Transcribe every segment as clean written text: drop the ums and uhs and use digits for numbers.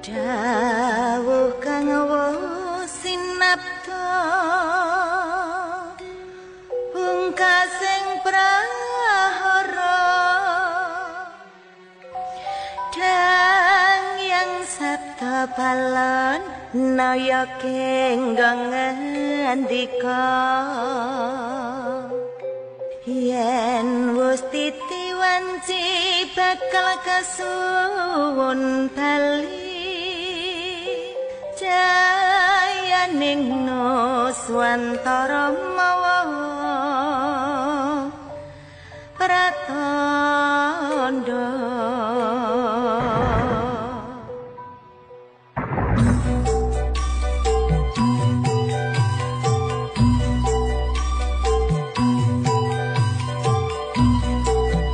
Dawuh kang sinapta pungkasing prahara dang yang sabda balon naya kenggong ngendika yen wis titi wanci bakal kasuwun bali jayaning nuswantara mawa pratandha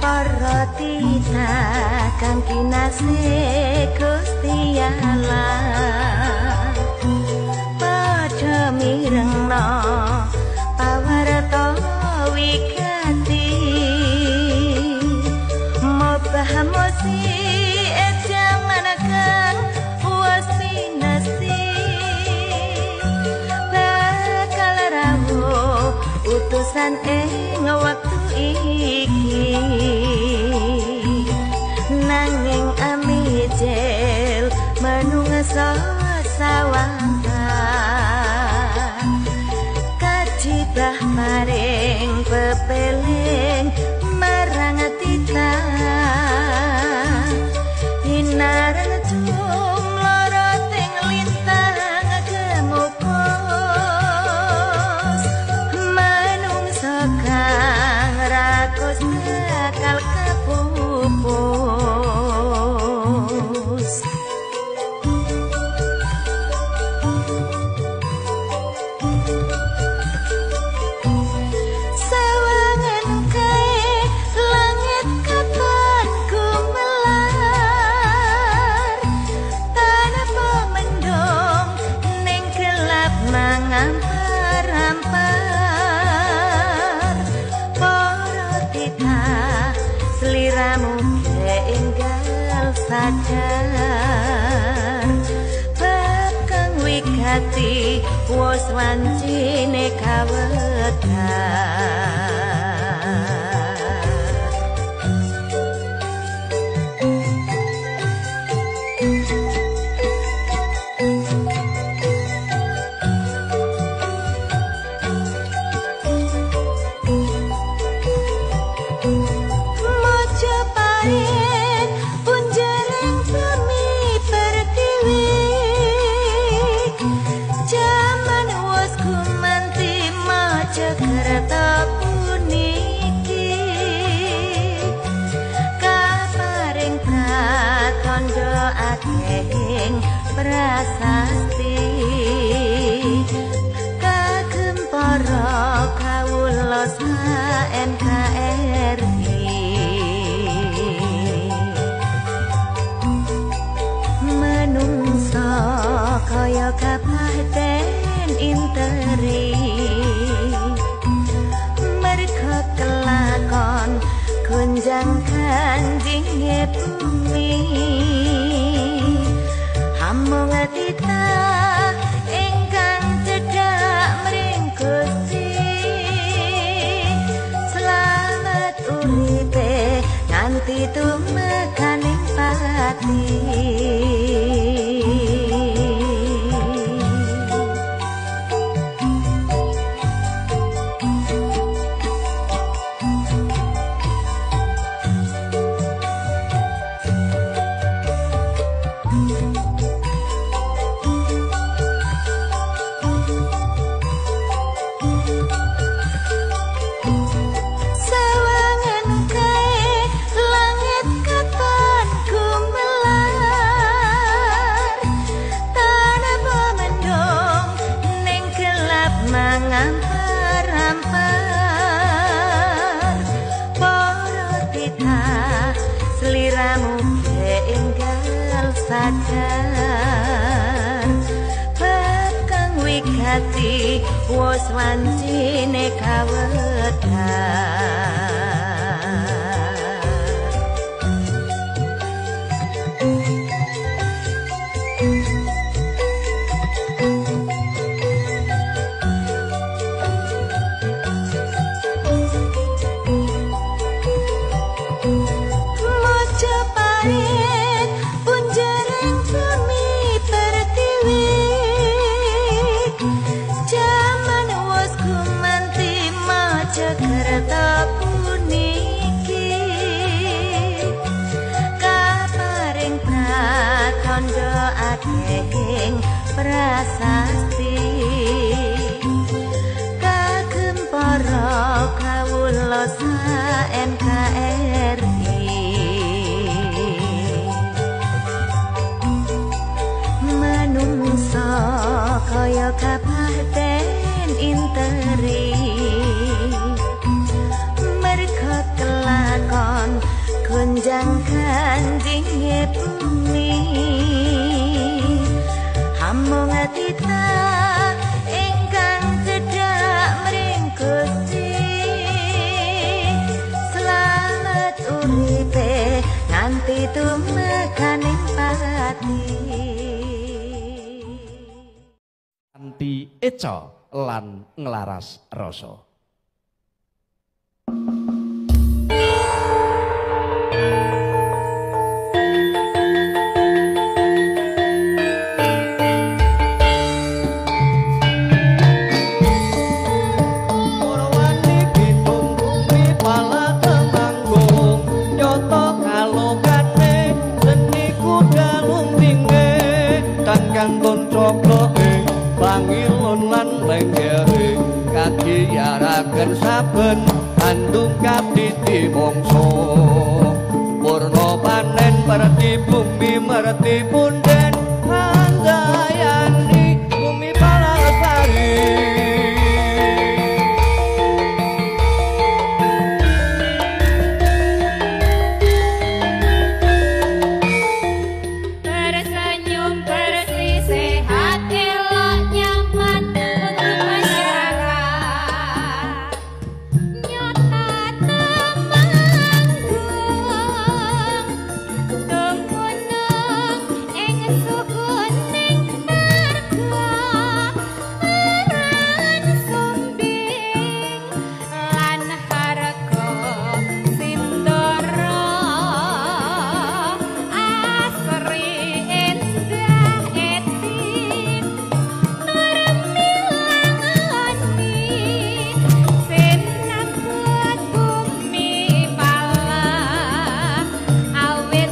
para tita kang kinasih Gusti Allah padha mirengna pawarta wigati mobah mosi jaman kang wasinasi bakal rawuh utusan ing wektu iki nanging amijel manungsa sawangka kajibah maring pepeling marang tita hinarang jumlara ting lintang gemukos manungsa kang rakus bakal kapupus sawangan kae langit katon gumelar tanpa mendung ning gelap mangampar-ampar para tita sliramu keenggal sadar bab kang wigati wis wancine kawedhar Majapahit punjereng bumi pertiwi jaman wis gumanti Mojokerto puniki kaparing pratandha akehing prasasti kagem para kawula NKRI menungsa kaya kapaten interi merga kelakon gunjang kanjinge bumi hamung tita ingkang cedhak mring Gusti selamat uripe nganti tumekaning pati sawangan kae langit katon gumelar tanpa mendung ning gelap mangampar-ampar para tita sliramu keenggal sadar bab kang wigati wis wancine kawedhar kandha akehing prasasti kagem para kawula sa NKRI manungsa kaya kabupaten interi merga kelakon gunjang kanjinge bumi hamung atita ingkang cedhak mring Gusti selamat uripe nganti tumekaning pati anti eca lan nglaras rasa. Yaraken saben andung kapiti mongso purna panen merti bumi merti punden handayani bumi palasari tersenyum bersih sehat elok nyaman untuk masyarakat nyota temanggung tunggunung ing sukuning marga peran sumbing lan harga sindoro asri endah etin nurmilangani sinambut bumi pala awit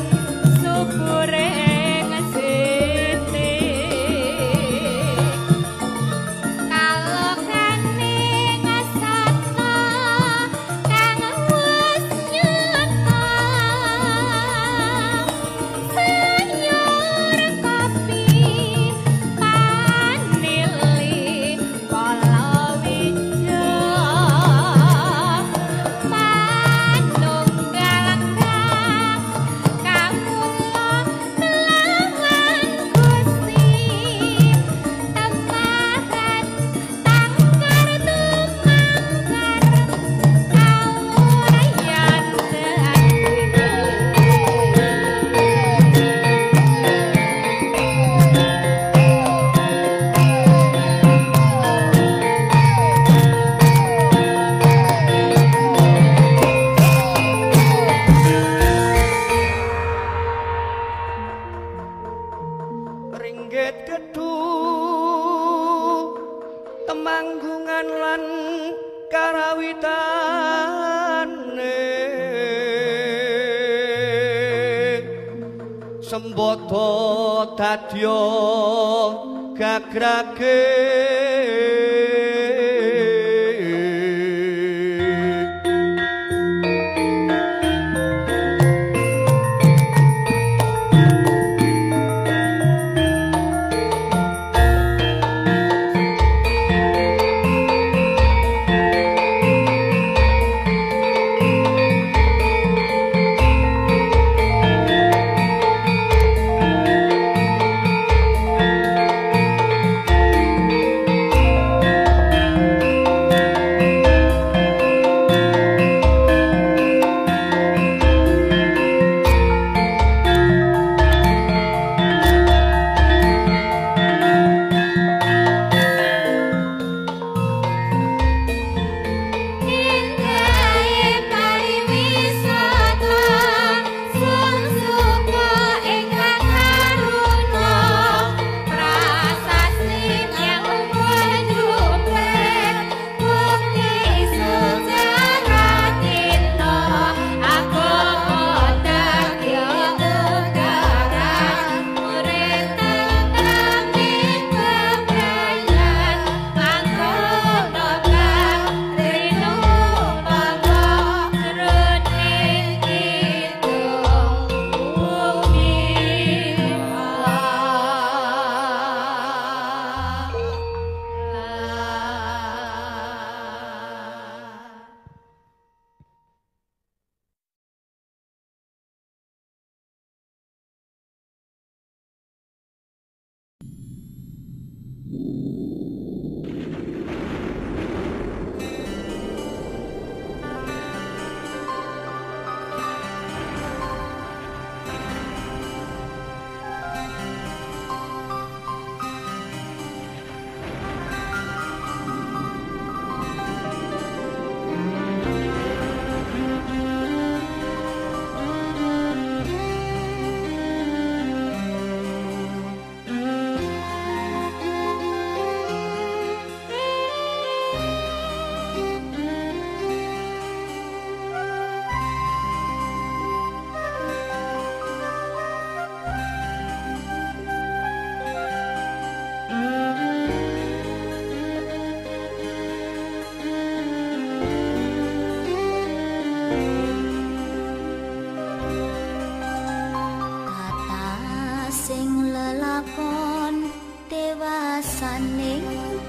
suburing siti kalokaning asata kang wis nyata sayur kopi panili palawija panunggal kawula nelawan Gusti temahan tangkar tumangkar kawurayan ringgit kedu temanggungan lan karawitane sembodo dadya gagrage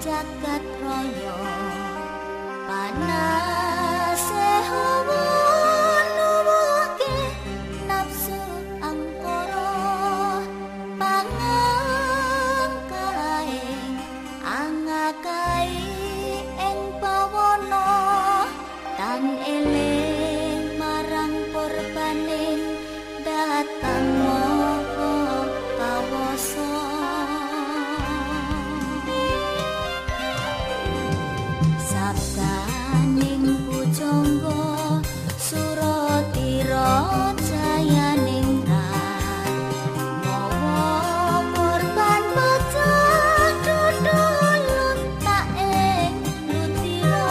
jagat raya panase hawa nuwuhke nafsu angkara pangangkae angakai ing pawana tan eling marang korbaning datang moho kawasa sabdaning pujangga suratira jayaning rat mawa korban bocah dudulun tak ing lutira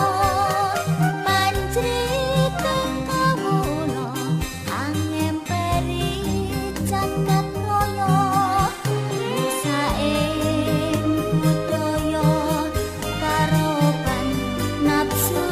panjrite kawula angemperi jagat raya saing budaya karoban nafsu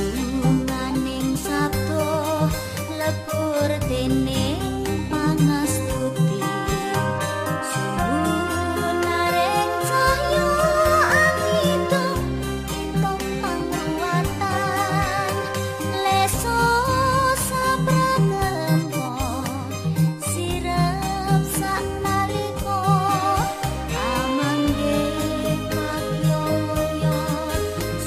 sambunganing sabda lebur dening pangastuti sunaring cahya angidung itung pangruwatan leso sapragempa sirep saknalika amangge kagyaya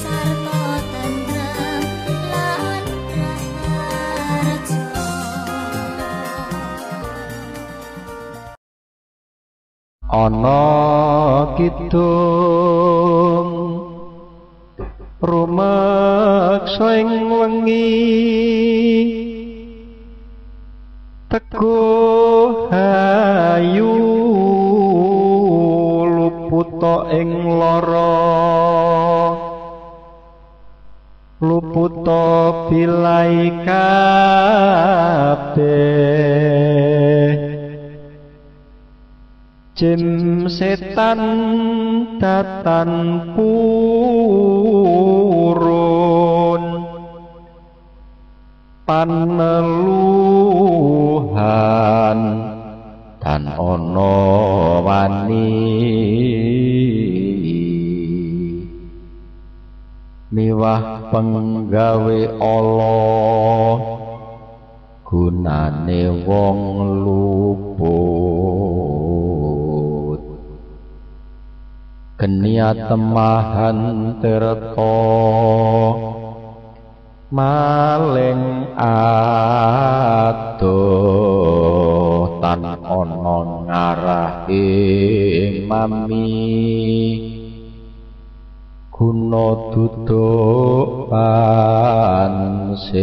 sarta tentrem lan raharja. Ana kidung rumeksa ing wengi teguh hayu luputa ing lara luputa bilai kabeh jin setan datan purun paneluhan dan ana wani miwah penggawe Allah gunane wong luput kenia temahan tirta maling adoh tan ana ngarah mami guna duduk pansirna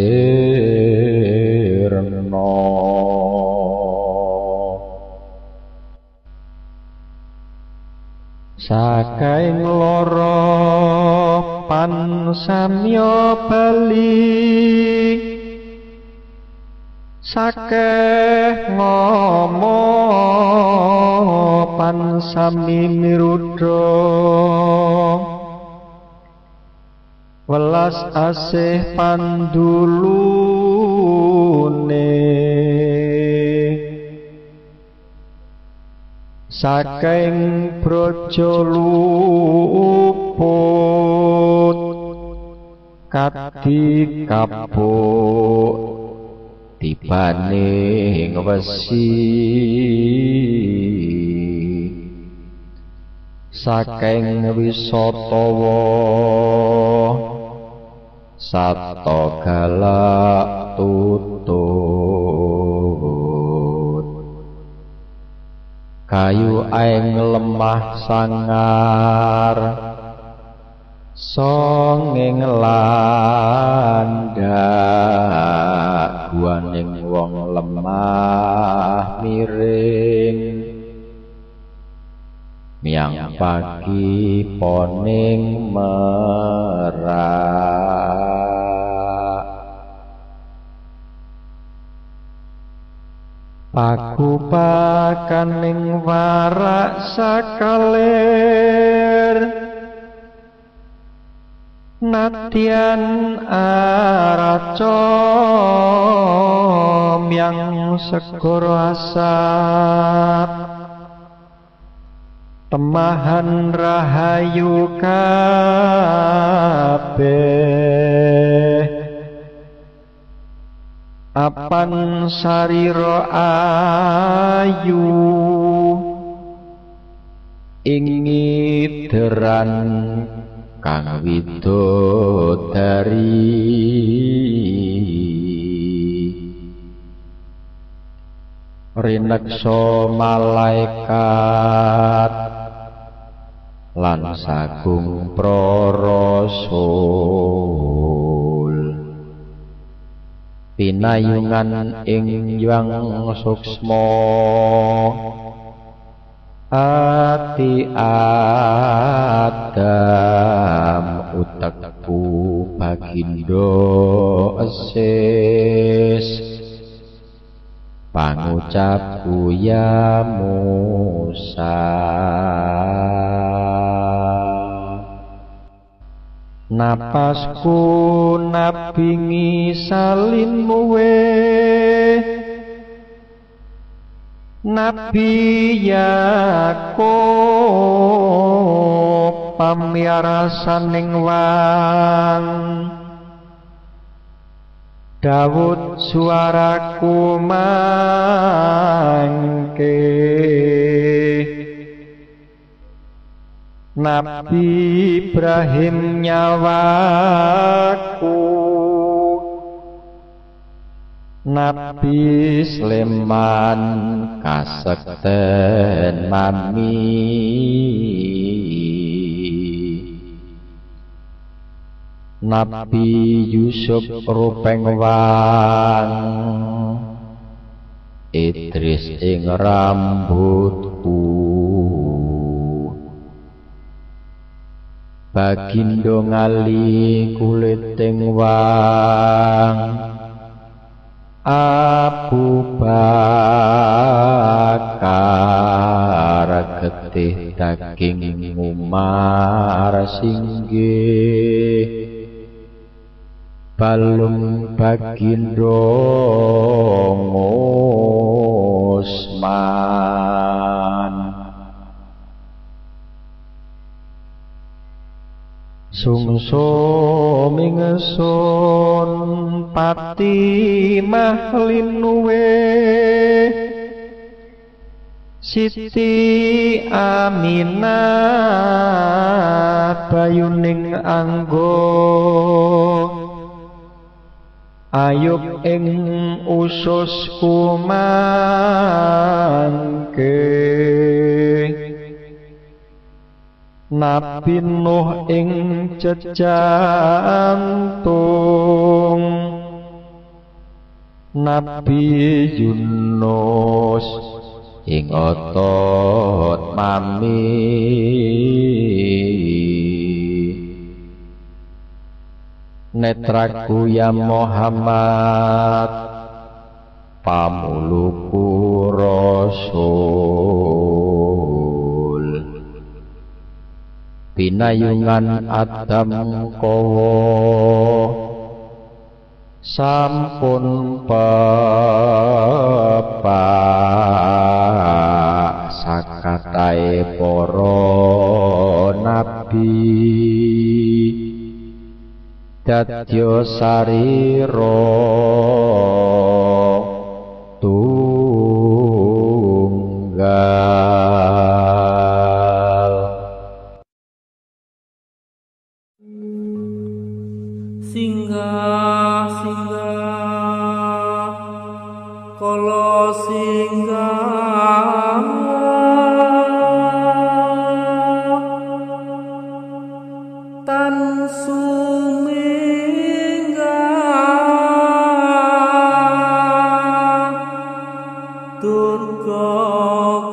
saking lara pansamya bali sakeh ngomong pansami mirudha welas asih pandulune saking praja luput kadi kapuk tibane wesi saking wisatawa sato galak tutut kayu aeng lemah sangar songeng landak guaning wong lemah miring miang pagi poning merak pagupakaning warak sakalir nadyan araca miang segara asap temahan rahayu kabeh apan sarira ayu ingidran kang widodari rineksa malaikat lan sagung prarasul pinayungan ing yang suksma ati Adam utekku bagindo esis pangucapku ya Musa napasku nabingi salin muwe Nabi Yakub pamiarasaning wang Daud suaraku mangke Nabi Ibrahim nyawaku Nabi Sleman kasekten mami Nabi Yusuf rupeng wang Idris ing rambutku Bagindo ngali kuliting wang Abu Bakar getih daging Umar singgih balung Bagindo Usman sungsum ingsun pati mahlinuwe Siti Aminah bayuning anggo Ayub ing usus kumangke Nabi Nuh ing jejantung Nabi Yunus ing otot mami Netraku ya Muhammad pamuluku Rasul pinayungan Adam kowo sampun pepak sakatahe para nabi dadya sarira tunggal singgah kala singgah tan suminggah durga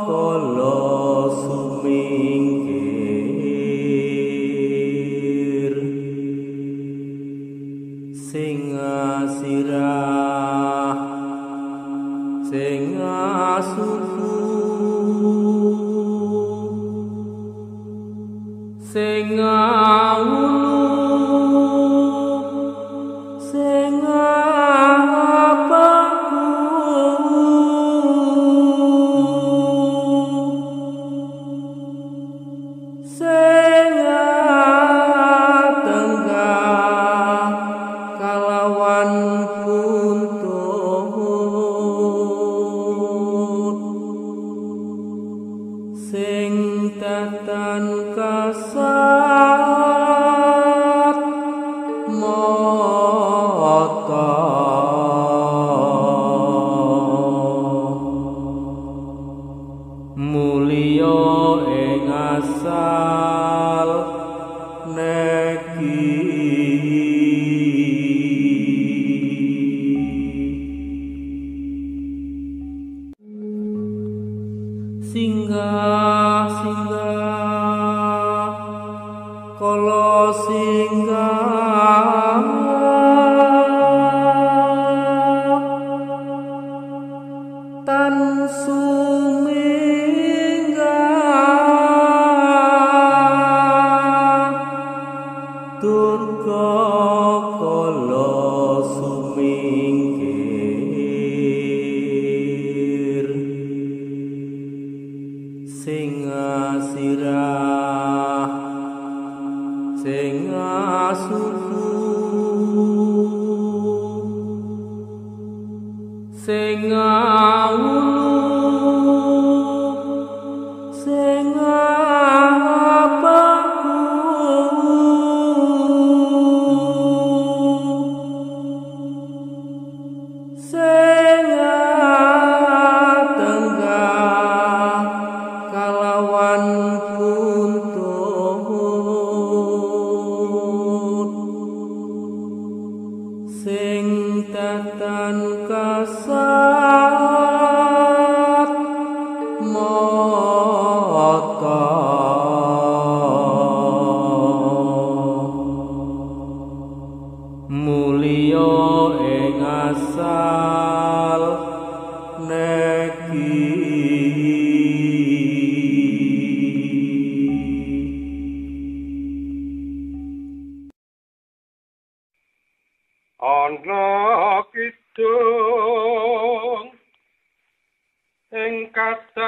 kala sumingkir singa sirah singa suku singa ulu singa bahu singa tenggah kalawan buntut sing tatan kasat mata mulya ing asal neki singgah kala singgah tan suminggah durga kala sumingkir singa sirah singa suku singa ulu singa bahu singa tenggah kalawan buntut sing tatan kasat mata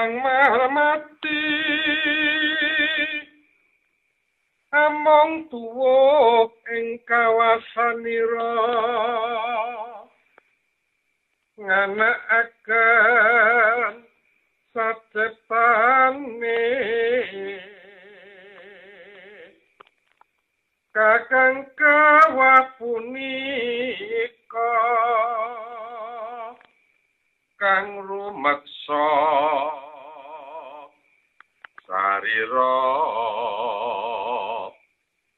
kadang marmati among tuwa ing kawasanira nganakaken sacepane kakang kawapunika kang rumeksa sarira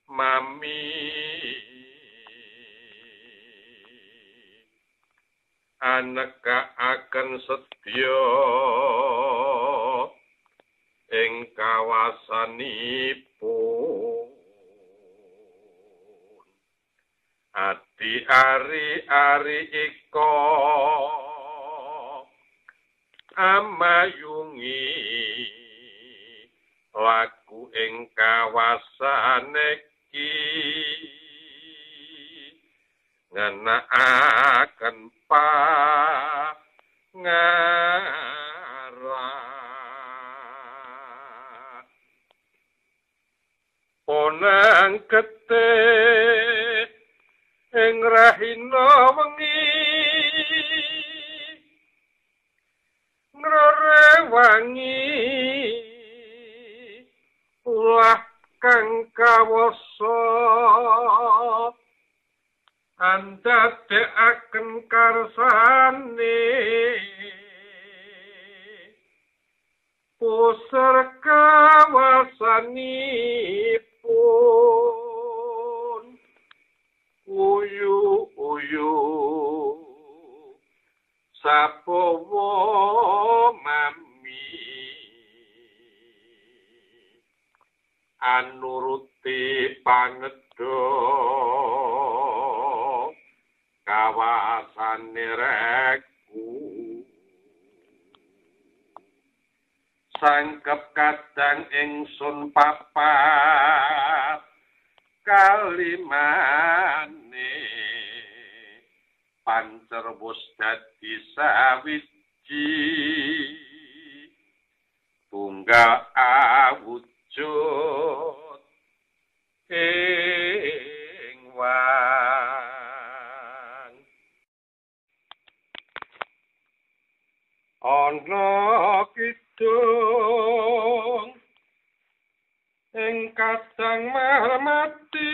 mami anekaaken sedya ing kawasanipun ati ari-ari ika amayungi laku ing kawasan iki ngenakaken pangarah ponang kete ing rahina wengi ngrewangi ulah kang kawasa andadekaken karsane pusar kawasanipun uyu-uyu sapowo mami anuruti panedha kawasane reku sangkep kadang ingsun papat kalimane pancerwus dadi sawiji tunggal awujud ing wan ana kidung ing kadang marmati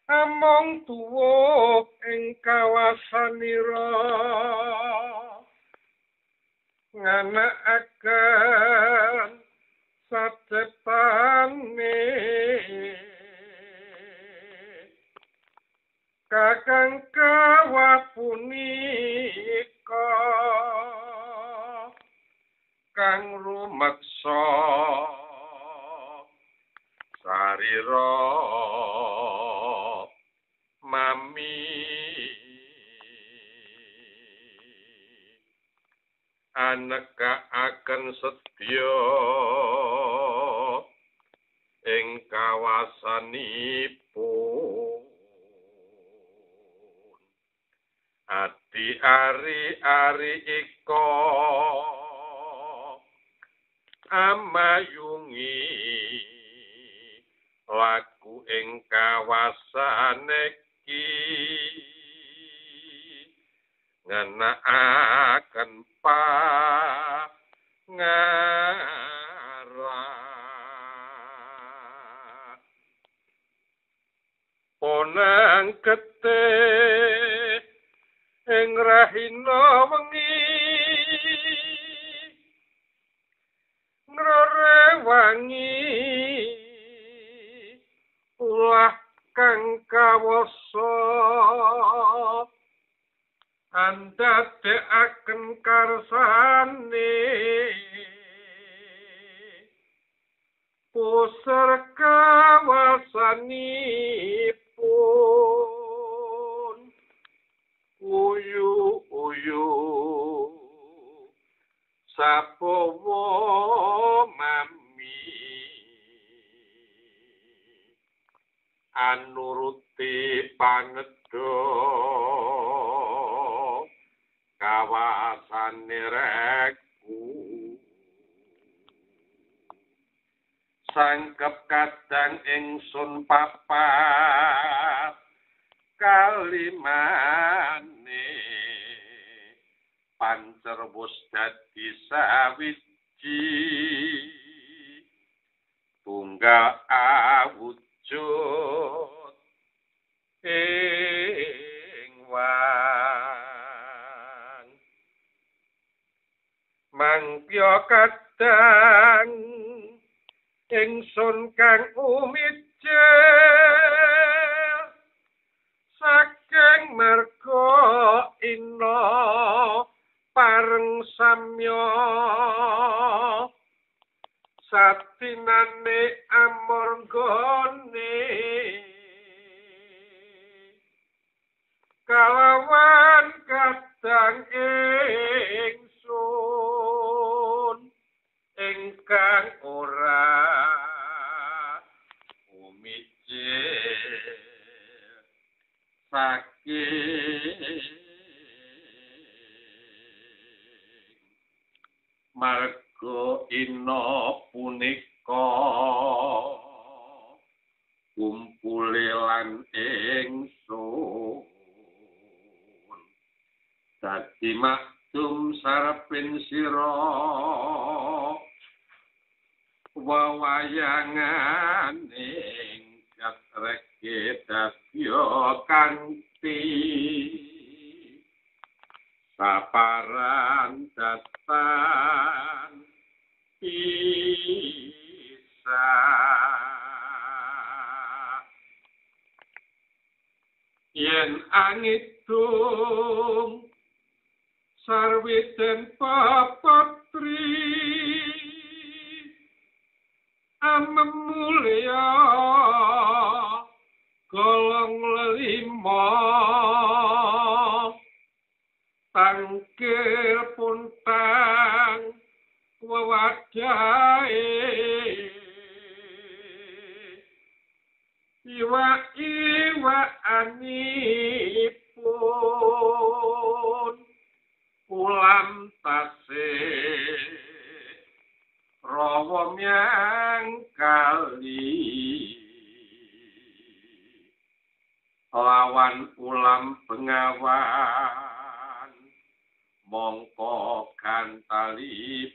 among tuwa ing kawasanira nganakaken sacepane kakang kawapunika kang rumeksa sarira mami anekaaken sedya ing kawasanipun ati ari-ari ika amayungi laku ing kawasan iki ngenakaken pangarah ponang kete ing rahina wengi ngrewangi ulah kang kawasa andadekaken karsane pusar kawasanipun uyu-uyu sapowo mami anuruti panedha lawasane rekku sangkep kadang ingsun papat kalimane pancerwus dadi sawiji tunggal awujud ing wan mangpya kadang ingsun kang umijel saking merga ina pareng samya satinane amorgone kalawan kadang ingsun ingkang ora umijil saking marga ina punika kumpule lan ingsun dadi maktum sarepin sira wawayangane katreke dadya kanthi saparan datan isa yen angitung sarwiten papatri amemulya golong lelima tangkir puntang wewadae iwa anipun ulam tasih rawa nyang kali lawan ulam bengawan mongko kantalipun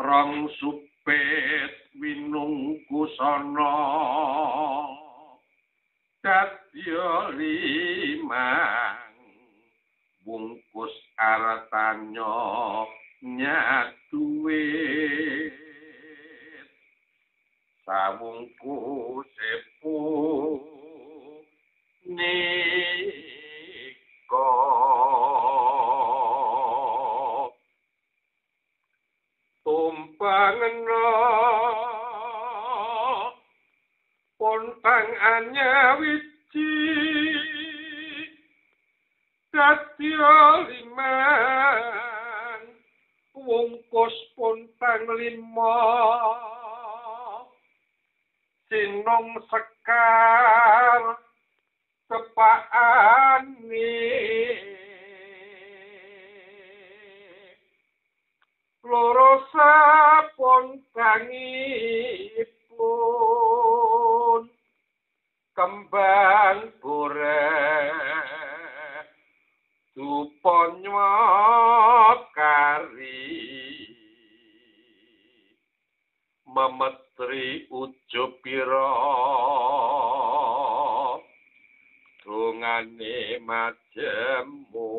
rong supet winung kusana dadya limang bungkus artanya nyaduwe sawungku sepu nika tumpangna pontang anyawiji dadya limang wungkus pontang lima sinong sekar kepaane loro sapontangipun kembang boreh duponya kari memetri ujub pira dongane majemu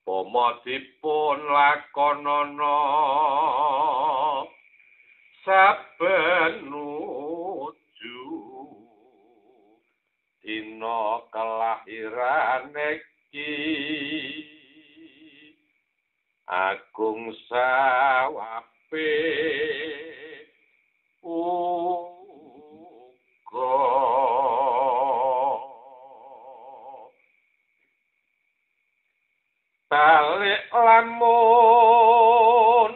pomodipun lakonana saben nuju dina kelahirane iki agung sawape uga balik lamun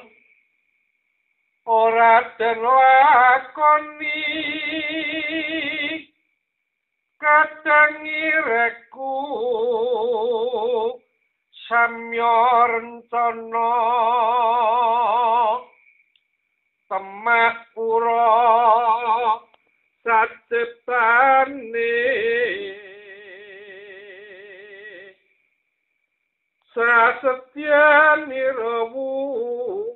ora den lakoni kadang ireku samya rencana temak pura satepane sasetyani rawurung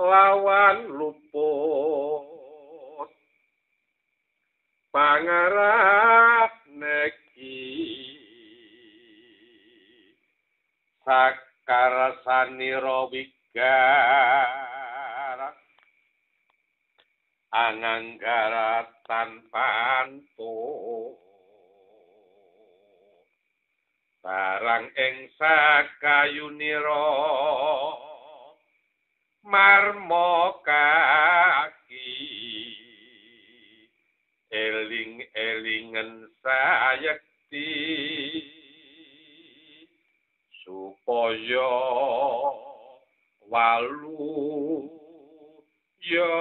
lawan luput pangarap neki sakarsanira wigar anganggara tanpanto barang ing sakayunira marmo kaki eling-elingen sayekti supaya walu ya